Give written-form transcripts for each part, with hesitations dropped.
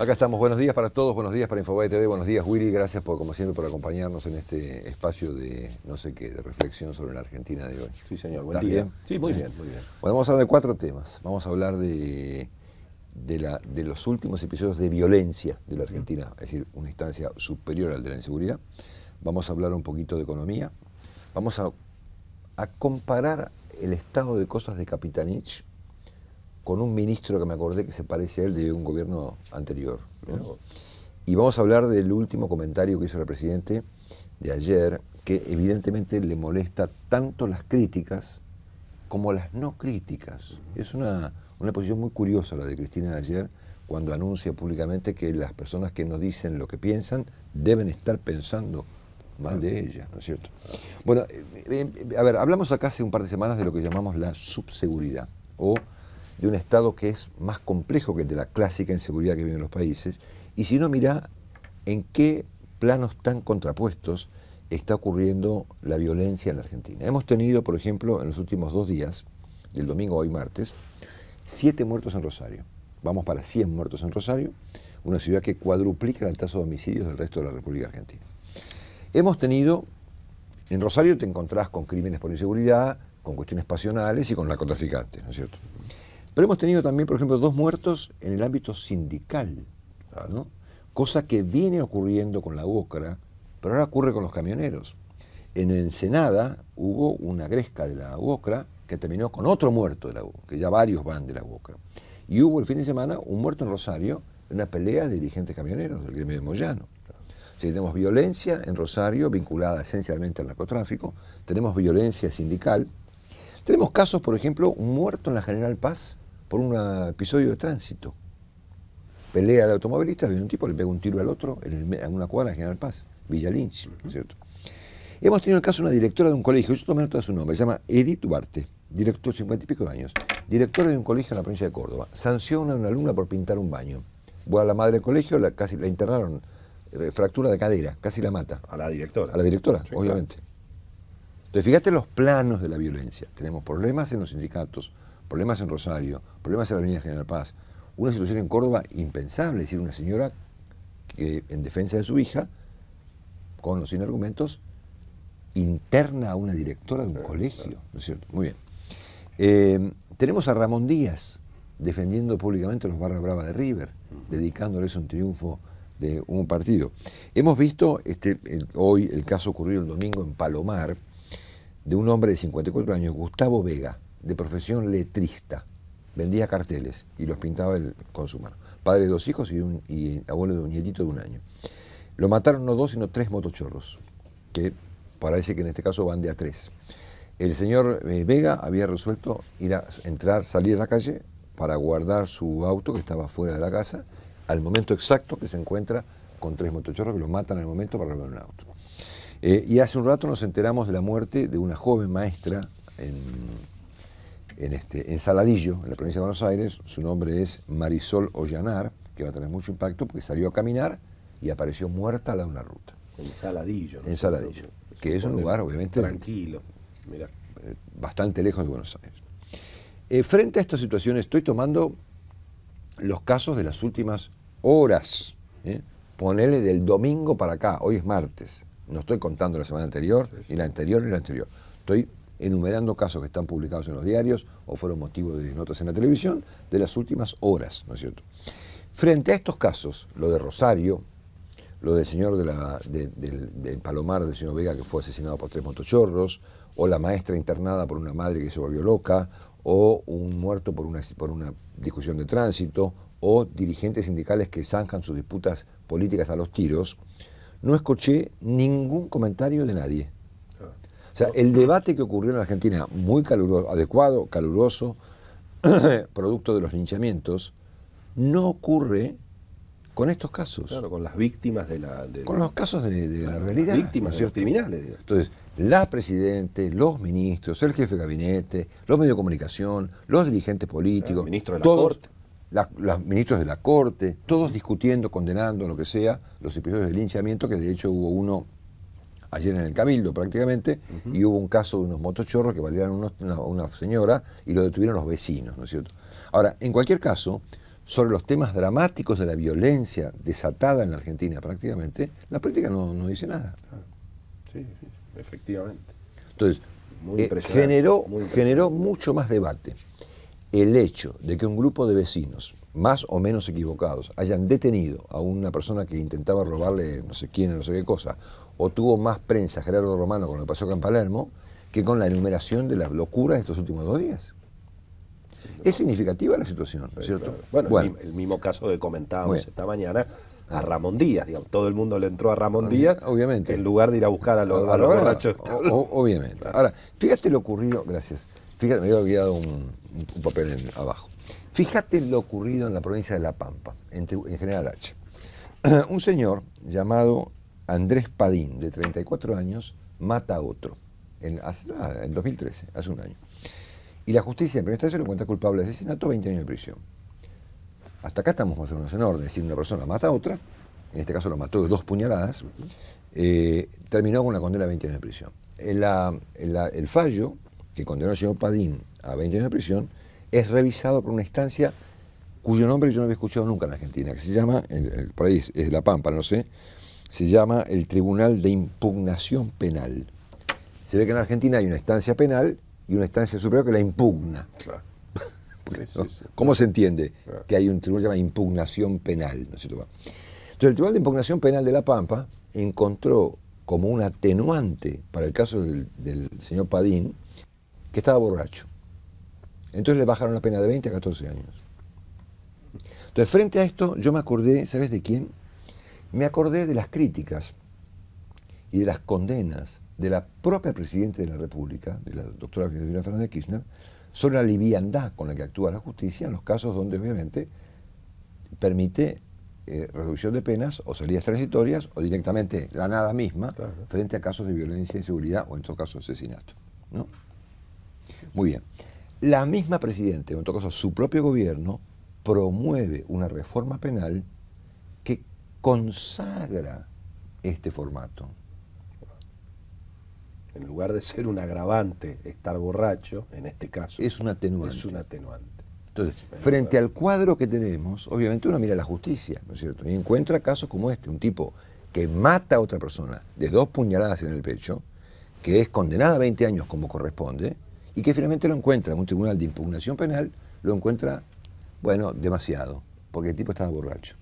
Acá estamos, buenos días para todos, buenos días para Infobae TV, buenos días Willy, gracias por, como siempre, por acompañarnos en este espacio de, no sé qué, de reflexión sobre la Argentina de hoy. Sí, señor, buen ¿Estás día. bien? Sí, muy bien, muy bien. Bueno, vamos a hablar de 4 temas. Vamos a hablar de los últimos episodios de violencia de la Argentina, es decir, una instancia superior al de la inseguridad. Vamos a hablar un poquito de economía. Vamos a comparar el estado de cosas de Capitanich con un ministro que me acordé que se parece a él de un gobierno anterior, ¿no? Y vamos a hablar del último comentario que hizo el presidente de ayer, que evidentemente le molesta tanto las críticas como las no críticas. Es una posición muy curiosa la de Cristina de ayer, cuando anuncia públicamente que las personas que no dicen lo que piensan deben estar pensando mal de ella, ¿no es cierto? Bueno, a ver, hablamos acá hace un par de semanas de lo que llamamos la subseguridad, o de un Estado que es más complejo que el de la clásica inseguridad que viven los países, y si no, mira en qué planos tan contrapuestos está ocurriendo la violencia en la Argentina. Hemos tenido, por ejemplo, en los últimos 2 días, del domingo a hoy martes, 7 muertos en Rosario. Vamos para 100 muertos en Rosario, una ciudad que cuadruplica el tasa de homicidios del resto de la República Argentina. Hemos tenido, en Rosario te encontrás con crímenes por inseguridad, con cuestiones pasionales y con narcotraficantes, ¿no es cierto? Pero hemos tenido también, por ejemplo, 2 muertos en el ámbito sindical, ¿no? Cosa que viene ocurriendo con la UOCRA, pero ahora ocurre con los camioneros. En Ensenada hubo una gresca de la UOCRA que terminó con otro muerto de la UOCRA, que ya varios van de la UOCRA. Y hubo el fin de semana un muerto en Rosario en una pelea de dirigentes camioneros del gremio de Moyano. O sea, tenemos violencia en Rosario vinculada esencialmente al narcotráfico, tenemos violencia sindical, tenemos casos, por ejemplo, un muerto en la General Paz por un episodio de tránsito. Pelea de automovilistas, viene un tipo, le pega un tiro al otro en una cuadra de General Paz, Villa Lynch, ¿no es cierto? Hemos tenido el caso de una directora de un colegio, yo tomé nota de su nombre, se llama Edith Duarte, director, 50 y pico de años, directora de un colegio en la provincia de Córdoba, sanciona a una alumna por pintar un baño. Bueno, a la madre del colegio casi la internaron, fractura de cadera, casi la mata. A la directora. A la directora, sí, obviamente. Claro. Entonces, fíjate los planos de la violencia. Tenemos problemas en los sindicatos, problemas en Rosario, problemas en la Avenida General Paz. Una situación en Córdoba impensable, es decir, una señora que en defensa de su hija, con o sin argumentos, interna a una directora de un colegio, ¿no es cierto? Muy bien. Tenemos a Ramón Díaz defendiendo públicamente a los barra brava de River, dedicándoles un triunfo de un partido. Hemos visto hoy el caso ocurrido el domingo en Palomar, de un hombre de 54 años, Gustavo Vega, de profesión letrista. Vendía carteles y los pintaba él con su mano. Padre de 2 hijos y abuelo de un nietito de 1 año. Lo mataron no 2, sino 3 motochorros, que parece que en este caso van de a 3. El señor Vega había resuelto salir a la calle para guardar su auto que estaba fuera de la casa, al momento exacto que se encuentra con 3 motochorros que lo matan al momento para robar un auto. Y hace un rato nos enteramos de la muerte de una joven maestra en Saladillo, en la provincia de Buenos Aires. Su nombre es Marisol Ollanar, que va a tener mucho impacto porque salió a caminar y apareció muerta al lado de una ruta. En Saladillo. ¿No? En Saladillo, que es un lugar obviamente tranquilo, mirá, bastante lejos de Buenos Aires. Frente a esta situación estoy tomando los casos de las últimas horas, ponele del domingo para acá, hoy es martes, no estoy contando la semana anterior, ni la anterior ni la anterior, estoy enumerando casos que están publicados en los diarios o fueron motivo de notas en la televisión de las últimas horas, ¿no es cierto? Frente a estos casos, lo de Rosario, lo del señor del Palomar, del señor Vega, que fue asesinado por 3 motochorros, o la maestra internada por una madre que se volvió loca, o un muerto por una discusión de tránsito, o dirigentes sindicales que zanjan sus disputas políticas a los tiros, no escuché ningún comentario de nadie. O sea, el debate que ocurrió en Argentina, muy caluroso, adecuado, caluroso, producto de los linchamientos, no ocurre con estos casos. Claro, con las víctimas con los casos de la realidad. Víctimas, de los criminales. Digamos. Entonces, la presidente, los ministros, el jefe de gabinete, los medios de comunicación, los dirigentes políticos, el ministro de la todos, Corte. Los ministros de la Corte, todos discutiendo, condenando, lo que sea, los episodios de linchamiento, que de hecho hubo uno ayer en el Cabildo prácticamente, y hubo un caso de unos motochorros que balearon a una señora y lo detuvieron los vecinos, ¿no es cierto? Ahora, en cualquier caso, sobre los temas dramáticos de la violencia desatada en la Argentina prácticamente, la política no dice nada. Sí, sí, efectivamente. Entonces, Muy impresionante, generó mucho más debate el hecho de que un grupo de vecinos, más o menos equivocados, hayan detenido a una persona que intentaba robarle no sé quién, no sé qué cosa, o tuvo más prensa Gerardo Romano con lo que pasó acá en Palermo, que con la enumeración de las locuras de estos últimos 2 días. Es significativa la situación, ¿no es cierto? Claro. Bueno, el mismo caso que comentábamos esta mañana, a Ramón Díaz, digamos, todo el mundo le entró a Ramón Díaz, obviamente, en lugar de ir a buscar a los borrachos. Obviamente. Claro. Ahora, fíjate lo ocurrido, gracias, fíjate, me había olvidado un papel abajo. Fíjate lo ocurrido en la provincia de La Pampa, en General H. Un señor llamado Andrés Padín, de 34 años, mata a otro, en 2013, hace un año. Y la justicia en primera instancia lo encuentra culpable de asesinato, 20 años de prisión. Hasta acá estamos más o menos en orden, es decir, una persona mata a otra, en este caso lo mató de 2 puñaladas, terminó con una condena de 20 años de prisión. El fallo que condenó al señor Padín a 20 años de prisión es revisado por una instancia cuyo nombre yo no había escuchado nunca en Argentina, que se llama, por ahí es de La Pampa, no sé, se llama el Tribunal de Impugnación Penal. Se ve que en Argentina hay una instancia penal y una instancia superior que la impugna. Claro. Sí. ¿Cómo se entiende Claro. que hay un tribunal que se llama impugnación penal? ¿No es cierto? Entonces el Tribunal de Impugnación Penal de La Pampa encontró como un atenuante para el caso del señor Padín que estaba borracho. Entonces le bajaron la pena de 20 a 14 años. Entonces frente a esto yo me acordé, ¿sabes de quién? Me acordé de las críticas y de las condenas de la propia Presidenta de la República, de la doctora Cristina Fernández de Kirchner, sobre la liviandad con la que actúa la justicia en los casos donde obviamente permite reducción de penas o salidas transitorias o directamente la nada misma, claro, frente a casos de violencia y seguridad o en todo caso asesinato, ¿no? Muy bien. La misma Presidenta, o en todo caso su propio gobierno, promueve una reforma penal que consagra este formato. En lugar de ser un agravante estar borracho, en este caso, es un atenuante. Es un atenuante. Entonces, frente al cuadro que tenemos, obviamente uno mira la justicia, ¿no es cierto? Y encuentra casos como este, un tipo que mata a otra persona de 2 puñaladas en el pecho, que es condenada a 20 años como corresponde, y que finalmente lo encuentra en un tribunal de impugnación penal, lo encuentra, bueno, demasiado, porque el tipo estaba borracho,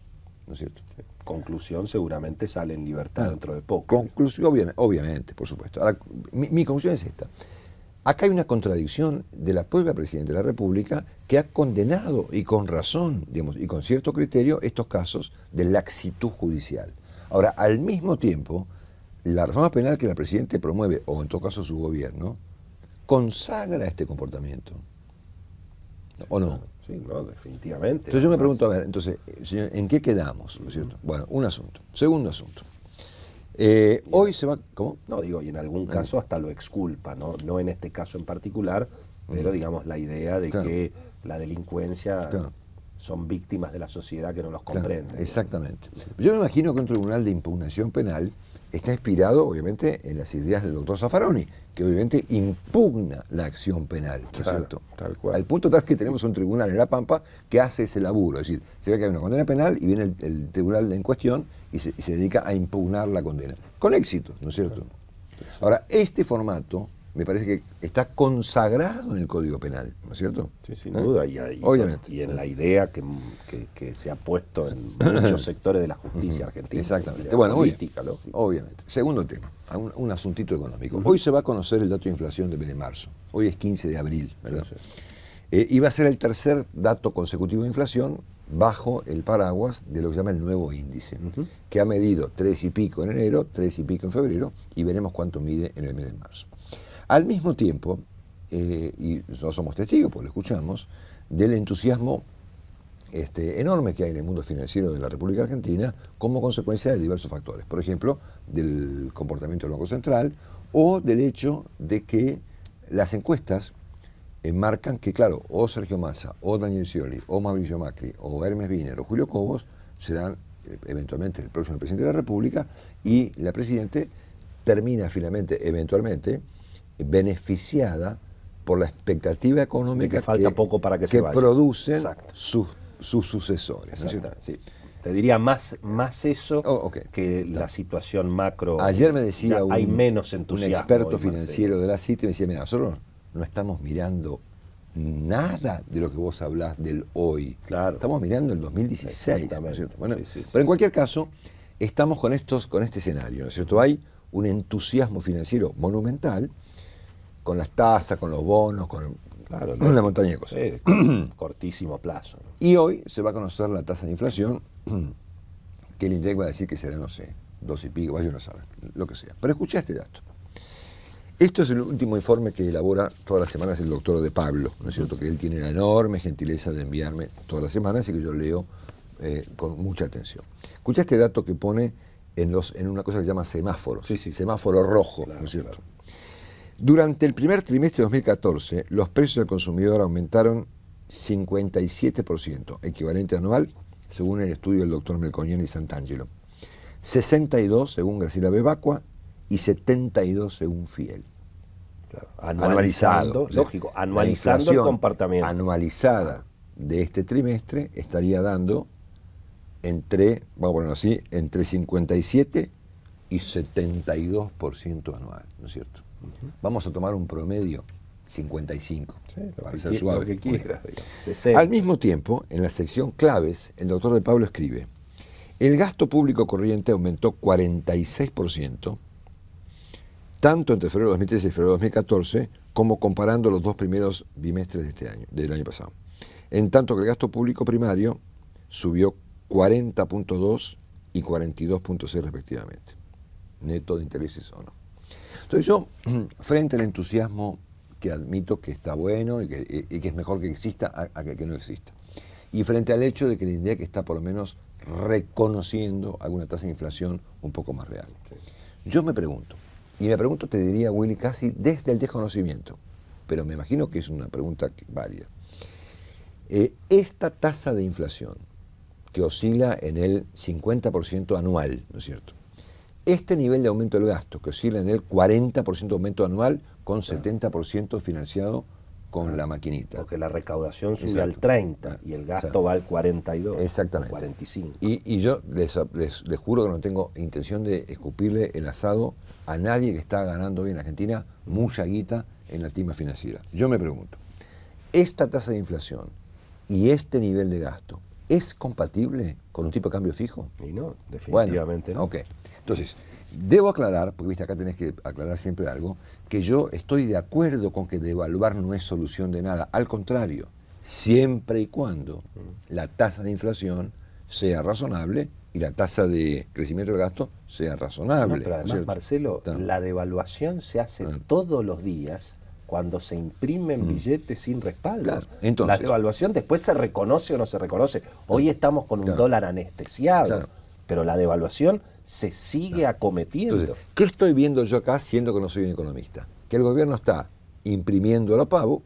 ¿no es cierto? Sí. Conclusión, seguramente sale en libertad dentro de poco. Conclusión, obviamente, por supuesto. Ahora, mi conclusión es esta. Acá hay una contradicción de la propia Presidenta de la República que ha condenado, y con razón, digamos, y con cierto criterio, estos casos de laxitud judicial. Ahora, al mismo tiempo, la reforma penal que la Presidenta promueve, o en todo caso su gobierno, consagra este comportamiento. ¿O no? Sí, no, definitivamente. Entonces yo me pregunto, a ver, entonces, señor, ¿en qué quedamos? ¿No es cierto? Bueno, un asunto. Segundo asunto. Hoy se va... ¿Cómo? No, digo, y en algún caso hasta lo exculpa, no en este caso en particular, pero digamos la idea de que la delincuencia son víctimas de la sociedad que no los comprende. Claro, exactamente. Yo me imagino que un tribunal de impugnación penal está inspirado, obviamente, en las ideas del doctor Zaffaroni, que obviamente impugna la acción penal, ¿no es cierto? Tal cual. Al punto tal que tenemos un tribunal en La Pampa que hace ese laburo, es decir, se ve que hay una condena penal y viene el tribunal en cuestión y se dedica a impugnar la condena. Con éxito, ¿no es cierto? Ahora, este formato me parece que está consagrado en el Código Penal, ¿no es cierto? Sí, sin duda, obviamente. Y en la idea que se ha puesto en muchos sectores de la justicia argentina. Exactamente. Bueno, política, obviamente. Segundo tema, un asuntito económico. Hoy se va a conocer el dato de inflación del mes de marzo. Hoy es 15 de abril, ¿verdad? Sí. Y va a ser el tercer dato consecutivo de inflación bajo el paraguas de lo que se llama el nuevo índice, que ha medido 3 y pico en enero, 3 y pico en febrero, y veremos cuánto mide en el mes de marzo. Al mismo tiempo, y no somos testigos, porque lo escuchamos, del entusiasmo enorme que hay en el mundo financiero de la República Argentina como consecuencia de diversos factores. Por ejemplo, del comportamiento del Banco Central o del hecho de que las encuestas marcan que, claro, o Sergio Massa, o Daniel Scioli, o Mauricio Macri, o Hermes Wiener, o Julio Cobos serán eventualmente el próximo presidente de la República, y la Presidenta termina finalmente, eventualmente, beneficiada por la expectativa económica que falta poco para que se vaya. producen sus sus sucesores. ¿No es cierto? Sí. Te diría más eso okay. que la situación macro. Ayer me decía hay menos un entusiasmo. experto financiero de la Citi, me decía, mira, nosotros no estamos mirando nada de lo que vos hablás del hoy. Claro. Estamos mirando el 2016. ¿No es cierto? Bueno, sí. Pero en cualquier caso, estamos con este escenario, ¿no es cierto? Hay un entusiasmo financiero monumental con las tasas, con los bonos, con una montaña de cosas. Sí, cortísimo plazo. Y hoy se va a conocer la tasa de inflación, que el INDEC va a decir que será, no sé, 2 y pico, vaya uno sabe, lo que sea. Pero escuché este dato. Esto es el último informe que elabora todas las semanas el doctor De Pablo, ¿no es cierto? Que él tiene la enorme gentileza de enviarme todas las semanas y que yo leo con mucha atención. Escucha este dato que pone en una cosa que se llama semáforos, semáforo rojo, claro, ¿no es cierto? Claro. Durante el primer trimestre de 2014, los precios del consumidor aumentaron 57%, equivalente anual, según el estudio del doctor Melconian y Santangelo. 62% según Graciela Bebacqua y 72% según Fiel. Claro. Anualizando, lógico, anualizando el comportamiento. Anualizada de este trimestre estaría dando entre, vamos a ponerlo así, entre 57 y 72% anual, ¿no es cierto? Vamos a tomar un promedio 55, para ser suave. Lo que quiera, Al mismo tiempo, en la sección claves, el doctor De Pablo escribe: el gasto público corriente aumentó 46%, tanto entre febrero de 2013 y febrero de 2014, como comparando los 2 primeros bimestres de este año, del año pasado. En tanto que el gasto público primario subió 40.2 y 42.6 respectivamente, neto de intereses o no. Entonces yo, frente al entusiasmo que admito que está bueno y que es mejor que exista a que no exista, y frente al hecho de que el INDEC está por lo menos reconociendo alguna tasa de inflación un poco más real, yo me pregunto, y me pregunto, te diría, Willy, casi desde el desconocimiento, pero me imagino que es una pregunta válida. Esta tasa de inflación, que oscila en el 50% anual, ¿no es cierto? Este nivel de aumento del gasto, que oscila en el 40% de aumento anual, con 70% financiado con la maquinita. Porque la recaudación sube al 30% y el gasto va al 42%. Exactamente. 45%. Y yo les juro que no tengo intención de escupirle el asado a nadie que está ganando hoy en Argentina mucha guita en la estima financiera. Yo me pregunto, ¿esta tasa de inflación y este nivel de gasto es compatible con un tipo de cambio fijo? Y no, definitivamente no. Ok. Entonces, debo aclarar, porque viste, acá tenés que aclarar siempre algo, que yo estoy de acuerdo con que devaluar no es solución de nada. Al contrario, siempre y cuando la tasa de inflación sea razonable y la tasa de crecimiento del gasto sea razonable. No, pero además, Marcelo, la devaluación se hace todos los días cuando se imprimen billetes sin respaldo. Claro. Entonces, la devaluación después se reconoce o no se reconoce. Hoy estamos con un dólar anestesiado, pero la devaluación se sigue acometiendo. Entonces, ¿qué estoy viendo yo acá siendo que no soy un economista? Que el gobierno está imprimiendo a pavo,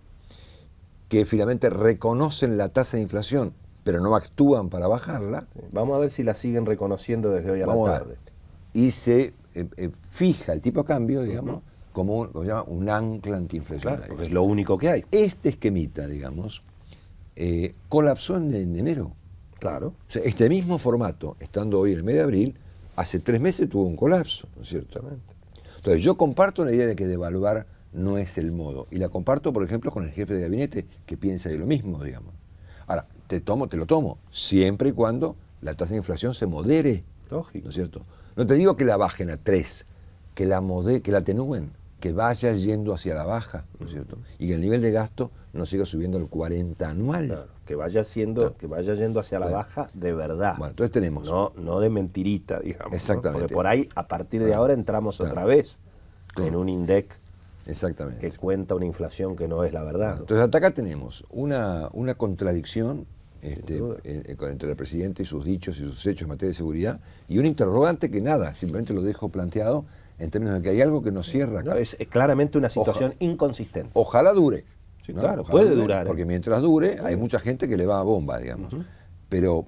que finalmente reconocen la tasa de inflación, pero no actúan para bajarla. Vamos a ver si la siguen reconociendo desde hoy a la tarde. Y se fija el tipo de cambio, digamos, como lo llama un ancla antiinflacionario. Claro, porque es lo único que hay. Este esquemita, digamos, colapsó en enero. Claro. O sea, este mismo formato, estando hoy en el mes de abril, hace 3 meses tuvo un colapso, ¿no es cierto? Entonces yo comparto la idea de que devaluar no es el modo. Y la comparto, por ejemplo, con el jefe de gabinete, que piensa de lo mismo, digamos. Ahora, te lo tomo, siempre y cuando la tasa de inflación se modere. Lógico. ¿No es cierto? No te digo que la bajen a 3, que la atenúen, que vaya yendo hacia la baja, ¿no es cierto? Y que el nivel de gasto no siga subiendo al 40 anual. Claro, que vaya yendo hacia la baja de verdad. Bueno, entonces tenemos. No de mentirita, digamos. Exactamente. ¿no? Porque por ahí, a partir de ahora, entramos otra vez en un INDEC que cuenta una inflación que no es la verdad. Bueno, entonces, hasta acá tenemos una contradicción entre el presidente y sus dichos y sus hechos en materia de seguridad, y un interrogante que nada, simplemente lo dejo planteado en términos de que hay algo que nos cierra acá. No, es claramente una situación inconsistente. Ojalá dure. Sí, ¿no? claro, ojalá puede durar. Porque mientras dure, hay mucha gente que le va a bomba, digamos. Pero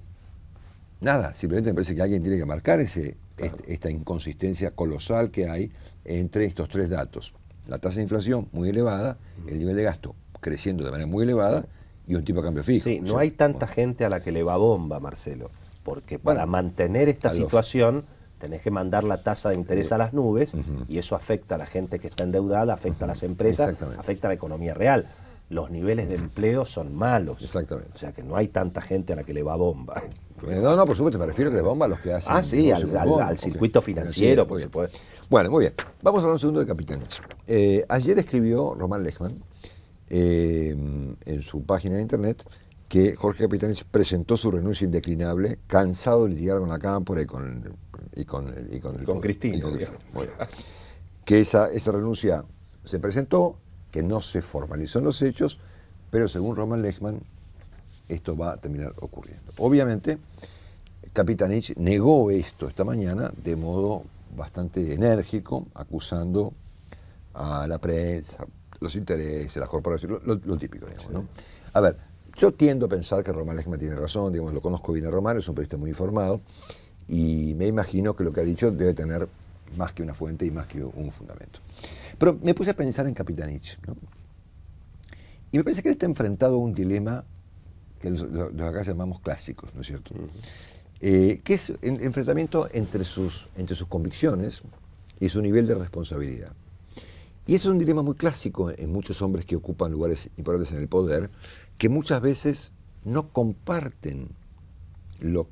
nada, simplemente me parece que alguien tiene que marcar esta inconsistencia colosal que hay entre estos 3 datos. La tasa de inflación muy elevada, el nivel de gasto creciendo de manera muy elevada, y un tipo de cambio fijo. Sí, no hay tanta gente a la que le va bomba, Marcelo, porque para mantener esta situación tenés que mandar la tasa de interés a las nubes y eso afecta a la gente que está endeudada, afecta a las empresas, afecta a la economía real. Los niveles de empleo son malos. Exactamente. O sea que no hay tanta gente a la que le va bomba. No, por supuesto, me refiero a que le bomba a los que hacen... Sí, al circuito financiero, por supuesto. Bueno, muy bien. Vamos a hablar un segundo de Capitanich. Ayer escribió Román Lechmann en su página de internet que Jorge Capitanich presentó su renuncia indeclinable, cansado de litigar con la Cámpora y con Cristina. Muy bien. Que esa renuncia se presentó, que no se formalizó en los hechos, pero según Román Lechmann, esto va a terminar ocurriendo. Obviamente, Capitanich negó esto esta mañana de modo bastante enérgico, acusando a la prensa, los intereses, las corporaciones, lo típico, digamos, ¿no? A ver, yo tiendo a pensar que Román Lechmann tiene razón, digamos, lo conozco bien a Román, es un periodista muy informado, y me imagino que lo que ha dicho debe tener más que una fuente y más que un fundamento. Pero me puse a pensar en Capitanich, ¿no? Y me parece que él está enfrentado a un dilema que los acá llamamos clásicos, ¿no es cierto? Que es el enfrentamiento entre sus convicciones y su nivel de responsabilidad. Y eso es un dilema muy clásico en muchos hombres que ocupan lugares importantes en el poder, que muchas veces no comparten lo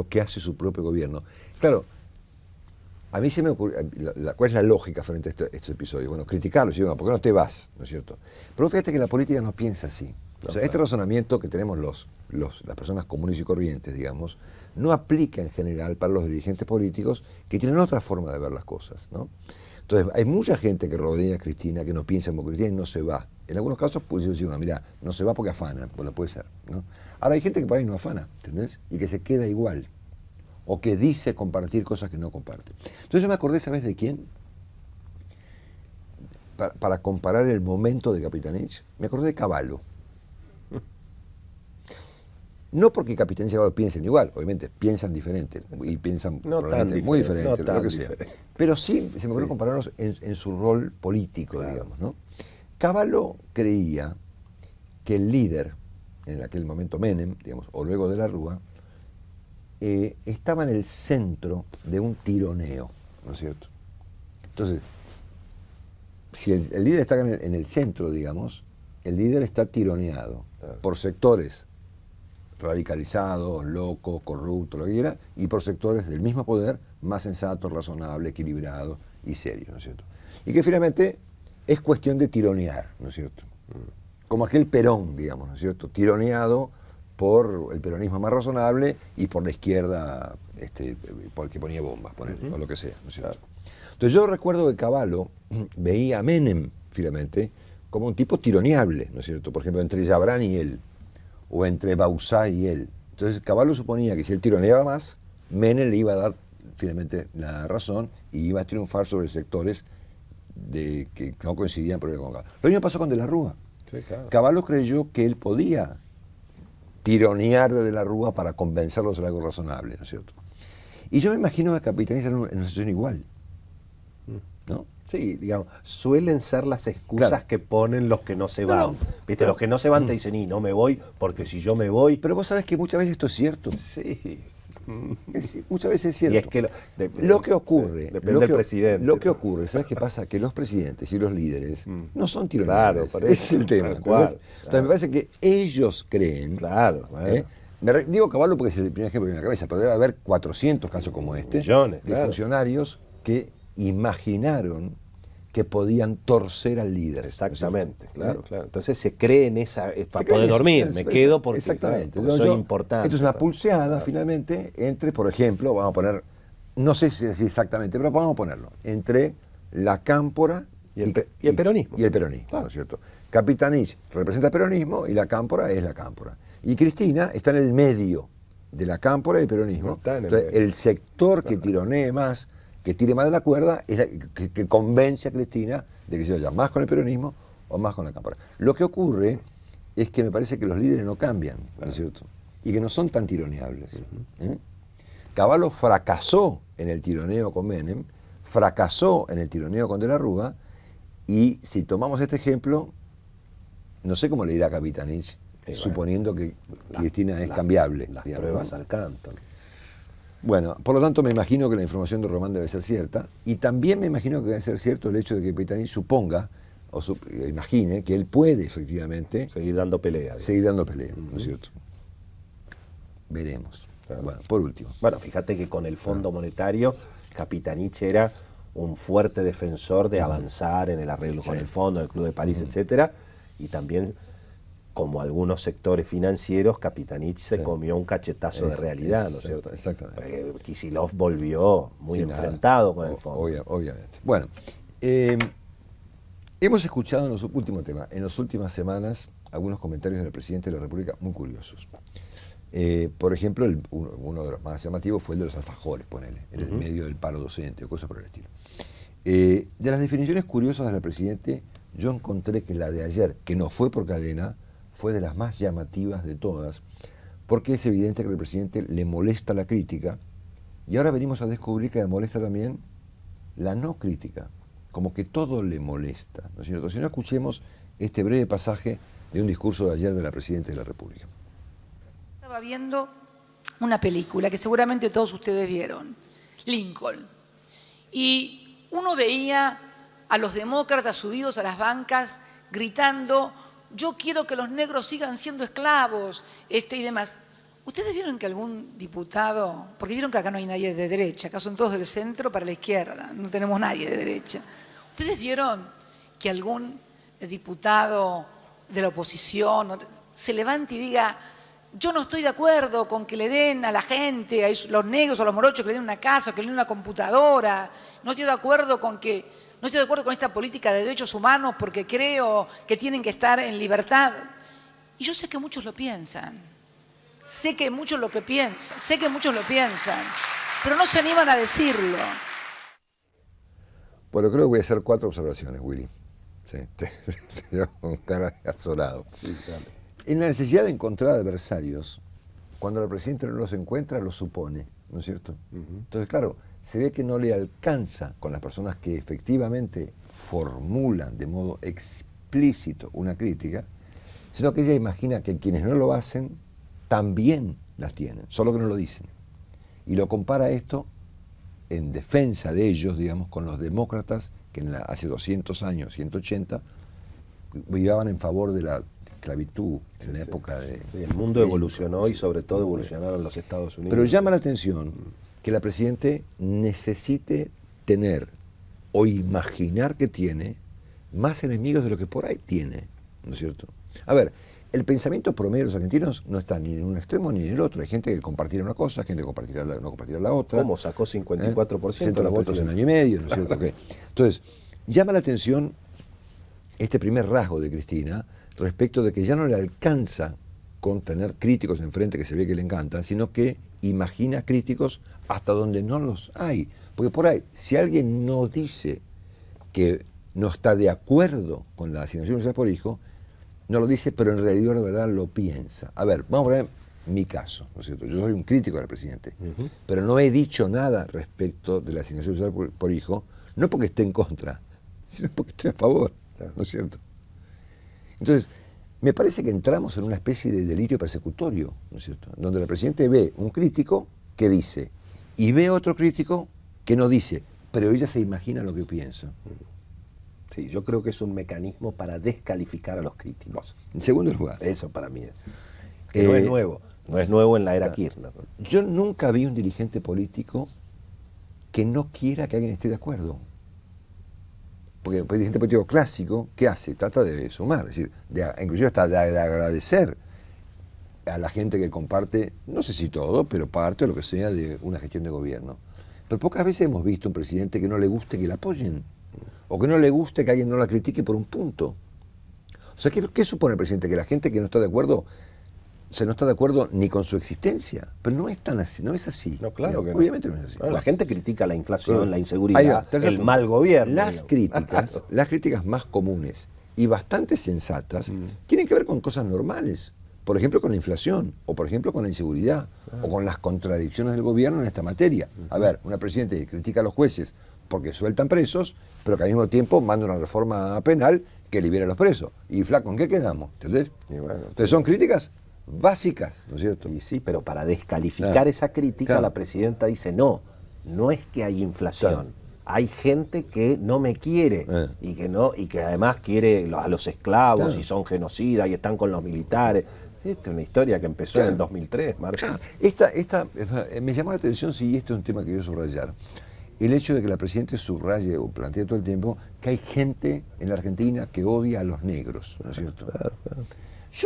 que hace su propio gobierno. Claro, a mí se me ocurre, ¿cuál es la lógica frente a este episodio? Bueno, criticarlo, decir, bueno, ¿por qué no te vas? ¿No es cierto? Pero fíjate que la política no piensa así. O sea, este razonamiento que tenemos las personas comunes y corrientes, digamos, no aplica en general para los dirigentes políticos que tienen otra forma de ver las cosas, ¿no? Entonces, hay mucha gente que rodea a Cristina, que no piensa como Cristina y no se va. En algunos casos, pues decir, bueno, mira, no se va porque afana, bueno, puede ser, ¿no? Ahora hay gente que por ahí no afana, ¿entendés? Y que se queda igual, o que dice compartir cosas que no comparte. Entonces yo me acordé, ¿sabes de quién? Para comparar el momento de Capitanich, me acordé de Cavallo. No porque Capitanich y Cavallo piensen igual, obviamente, piensan diferente, y piensan probablemente muy diferente, lo que sea. Pero sí se me ocurrió compararlos en su rol político, digamos, ¿no? Cavallo creía que el líder, en aquel momento Menem, digamos, o luego de la Rúa, estaba en el centro de un tironeo, ¿no es cierto? Entonces, si el líder está en el centro, digamos, el líder está tironeado por sectores radicalizados, locos, corruptos, lo que quiera, y por sectores del mismo poder, más sensatos, razonables, equilibrados y serios, ¿no es cierto? Y que finalmente es cuestión de tironear, ¿no es cierto? Como aquel Perón, digamos, ¿no es cierto? Tironeado por el peronismo más razonable y por la izquierda que ponía bombas, o lo que sea, ¿no es cierto? Entonces yo recuerdo que Cavallo veía a Menem, finalmente, como un tipo tironeable, ¿no es cierto? Por ejemplo, entre Jabrán y él, o entre Bauzá y él. Entonces Cavallo suponía que si él tironeaba más, Menem le iba a dar finalmente la razón y iba a triunfar sobre sectores que no coincidían con Cavallo. Lo mismo pasó con De la Rúa. Sí, claro. Cavallo creyó que él podía tironear de la Rúa para convencerlos de algo razonable, ¿no es cierto? Y yo me imagino que Capitanich en una situación igual, ¿no? Sí, digamos, suelen ser las excusas que ponen los que no se van. ¿Viste? Los que no se van te dicen, y no me voy, porque si yo me voy... Pero vos sabés que muchas veces esto es cierto. Sí. Muchas veces es cierto. Y es que lo que ocurre... depende del presidente. Lo que ocurre, ¿sabes qué pasa? Que los presidentes y los líderes no son tironeables. Claro, ese es el tema. Entonces me parece que ellos creen... Claro, bueno. Digo Cavallo porque es el primer ejemplo que me viene a la cabeza, pero debe haber 400 casos como este. Millones, de funcionarios que imaginaron que podían torcer al líder. Exactamente, claro. Entonces se cree en esa, para poder dormir, me quedo porque, exactamente. Porque soy importante. Esto es una pulseada, finalmente, entre, por ejemplo, vamos a poner, no sé si exactamente, pero vamos a ponerlo, entre la Cámpora y el peronismo. Y el peronismo, ¿no es cierto? Capitanich representa el peronismo y la Cámpora es la Cámpora. Y Cristina está en el medio de la Cámpora y el peronismo. Entonces, el sector que tironee más, que tire más de la cuerda, es que convence a Cristina de que se vaya más con el peronismo o más con la Cámpora. Lo que ocurre es que me parece que los líderes no cambian, ¿no es cierto? Y que no son tan tironeables. Cavallo fracasó en el tironeo con Menem, fracasó en el tironeo con De la Rúa, y si tomamos este ejemplo, no sé cómo le dirá a Capitanich suponiendo que Cristina es cambiable. Las digamos, pruebas ¿no? al canto. Bueno, por lo tanto me imagino que la información de Román debe ser cierta, y también me imagino que debe ser cierto el hecho de que Petaní suponga, o imagine, que él puede efectivamente seguir dando pelea. ¿no es cierto? Veremos. Claro. Bueno, por último. Bueno, fíjate que con el Fondo Monetario, Capitanich era un fuerte defensor de avanzar en el arreglo con el Fondo, el Club de París, etcétera, y también, como algunos sectores financieros, Capitanich se comió un cachetazo de realidad, ¿no es cierto? Exactamente. Kicillof volvió muy enfrentado con el Fondo. Obviamente. Bueno, hemos escuchado en las últimas semanas algunos comentarios del presidente de la República muy curiosos. Por ejemplo, uno de los más llamativos fue el de los alfajores, ponele, en el medio del paro docente o cosas por el estilo. De las definiciones curiosas del presidente, yo encontré que la de ayer, que no fue por cadena, fue de las más llamativas de todas, porque es evidente que al presidente le molesta la crítica, y ahora venimos a descubrir que le molesta también la no crítica, como que todo le molesta, ¿no es cierto? Si no, escuchemos este breve pasaje de un discurso de ayer de la Presidenta de la República. Estaba viendo una película que seguramente todos ustedes vieron, Lincoln, y uno veía a los demócratas subidos a las bancas gritando: yo quiero que los negros sigan siendo esclavos, y demás. ¿Ustedes vieron que algún diputado, porque vieron que acá no hay nadie de derecha, acá son todos del centro para la izquierda, no tenemos nadie de derecha? ¿Ustedes vieron que algún diputado de la oposición se levante y diga: yo no estoy de acuerdo con que le den a la gente, a los negros o a los morochos, que le den una casa, que le den una computadora, no estoy de acuerdo con esta política de derechos humanos porque creo que tienen que estar en libertad? Y yo sé que muchos lo piensan. Sé que muchos lo piensan, pero no se animan a decirlo. Bueno, creo que voy a hacer 4 observaciones, Willy. Sí, te veo con cara de azorado. Sí, claro. En la necesidad de encontrar adversarios, cuando el presidente no los encuentra, los supone, ¿no es cierto? Entonces, claro, se ve que no le alcanza con las personas que efectivamente formulan de modo explícito una crítica, sino que ella imagina que quienes no lo hacen también las tienen, solo que no lo dicen. Y lo compara esto en defensa de ellos, digamos, con los demócratas que hace 200 años, 180, vivían en favor de la esclavitud en la época de... Sí, el mundo evolucionó y sobre todo evolucionaron los Estados Unidos. Pero llama la atención que la Presidente necesite tener o imaginar que tiene más enemigos de lo que por ahí tiene, ¿no es cierto? A ver, el pensamiento promedio de los argentinos no está ni en un extremo ni en el otro. Hay gente que compartirá una cosa, gente que no compartirá la otra. ¿Cómo sacó 54% de los votos en año y medio? ¿No es cierto? Okay. Entonces, llama la atención este primer rasgo de Cristina respecto de que ya no le alcanza con tener críticos enfrente que se ve que le encantan, sino que imagina críticos hasta donde no los hay. Porque por ahí, si alguien no dice que no está de acuerdo con la asignación universal por hijo, no lo dice, pero en realidad de verdad lo piensa. A ver, vamos a ver mi caso, ¿no es cierto? Yo soy un crítico del presidente, pero no he dicho nada respecto de la asignación universal por hijo, no porque esté en contra, sino porque estoy a favor, ¿no es cierto? Entonces, me parece que entramos en una especie de delirio persecutorio, ¿no es cierto? Donde el presidente ve un crítico que dice, y ve otro crítico que no dice, pero ella se imagina lo que piensa. Sí, yo creo que es un mecanismo para descalificar a los críticos. En segundo lugar. Eso para mí es. Que no es nuevo. No es nuevo en la era Kirchner. Yo nunca vi un dirigente político que no quiera que alguien esté de acuerdo. Porque el dirigente político clásico, ¿qué hace? Trata de sumar, es decir, inclusive hasta de agradecer a la gente que comparte, no sé si todo, pero parte o lo que sea de una gestión de gobierno. Pero pocas veces hemos visto un presidente que no le guste que la apoyen, o que no le guste que alguien no la critique por un punto. O sea, ¿qué supone el presidente? Que la gente que no está de acuerdo, no está de acuerdo ni con su existencia, pero no es tan así, no es así. No, claro que obviamente no es así. Bueno, la gente critica la inflación, la inseguridad, el mal gobierno. Las críticas más comunes y bastante sensatas tienen que ver con cosas normales. Por ejemplo, con la inflación, o por ejemplo con la inseguridad, o con las contradicciones del gobierno en esta materia. A ver, una presidenta que critica a los jueces porque sueltan presos, pero que al mismo tiempo manda una reforma penal que libera a los presos. Y flaco, ¿en qué quedamos? ¿Entendés? Y bueno, entonces son críticas básicas, ¿no es cierto? Y sí, pero para descalificar esa crítica, la presidenta dice, no es que hay inflación, hay gente que no me quiere y que además quiere a los esclavos y son genocidas y están con los militares. Esta es una historia que empezó en el 2003, Marco. Me llamó la atención, sí, este es un tema que quiero subrayar, el hecho de que la presidenta subraye o plantea todo el tiempo que hay gente en la Argentina que odia a los negros, ¿no es cierto? Claro.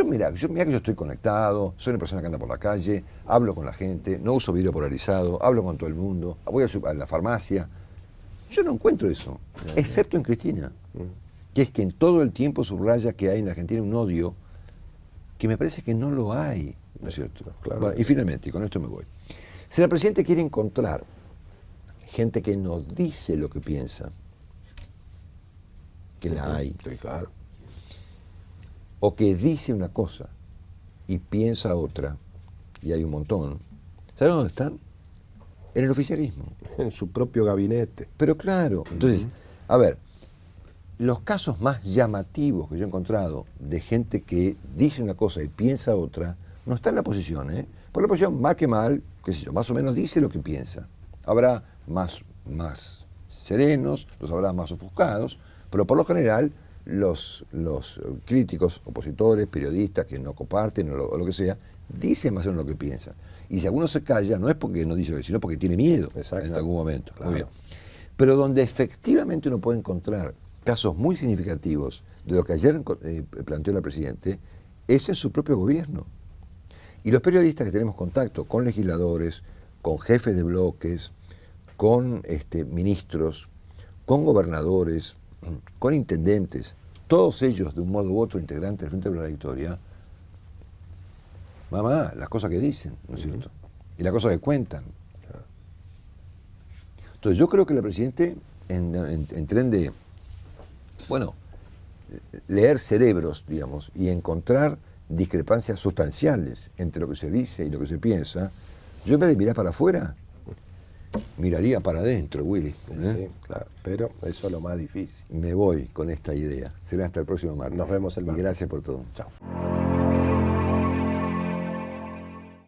Mira que yo estoy conectado, soy una persona que anda por la calle, hablo con la gente, no uso vidrio polarizado, hablo con todo el mundo, voy a la farmacia. Yo no encuentro eso, excepto en Cristina, que es que en todo el tiempo subraya que hay en la Argentina un odio que me parece que no lo hay, ¿no es cierto? Claro. Bueno, y finalmente, y con esto me voy. Si la presidenta quiere encontrar gente que nos dice lo que piensa, que la hay, Sí, claro. o que dice una cosa y piensa otra, y hay un montón, ¿sabes dónde están? En el oficialismo. En su propio gabinete. Pero claro, entonces, a ver, los casos más llamativos que yo he encontrado de gente que dice una cosa y piensa otra, no está en la oposición, ¿eh? Porque la oposición, mal que mal, qué sé yo, más o menos dice lo que piensa. Habrá más serenos, los habrá más ofuscados, pero por lo general los críticos, opositores, periodistas que no comparten o lo que sea, dicen más o menos lo que piensan. Y si alguno se calla, no es porque no dice lo que, sino porque tiene miedo. Exacto. En algún momento. Claro. Muy bien. Pero donde efectivamente uno puede encontrar casos muy significativos de lo que ayer planteó la Presidente, es en su propio gobierno. Y los periodistas que tenemos contacto con legisladores, con jefes de bloques, con ministros, con gobernadores, con intendentes, todos ellos de un modo u otro integrantes del Frente de la Victoria, mamá, las cosas que dicen, ¿no es cierto? Y las cosas que cuentan. Entonces yo creo que la Presidenta en tren de, bueno, leer cerebros, digamos, y encontrar discrepancias sustanciales entre lo que se dice y lo que se piensa, yo en vez de mirar para afuera, miraría para adentro, Willy. Sí, claro, pero eso es lo más difícil. Me voy con esta idea. Será hasta el próximo martes. Nos vemos el martes. Y gracias por todo. Chao.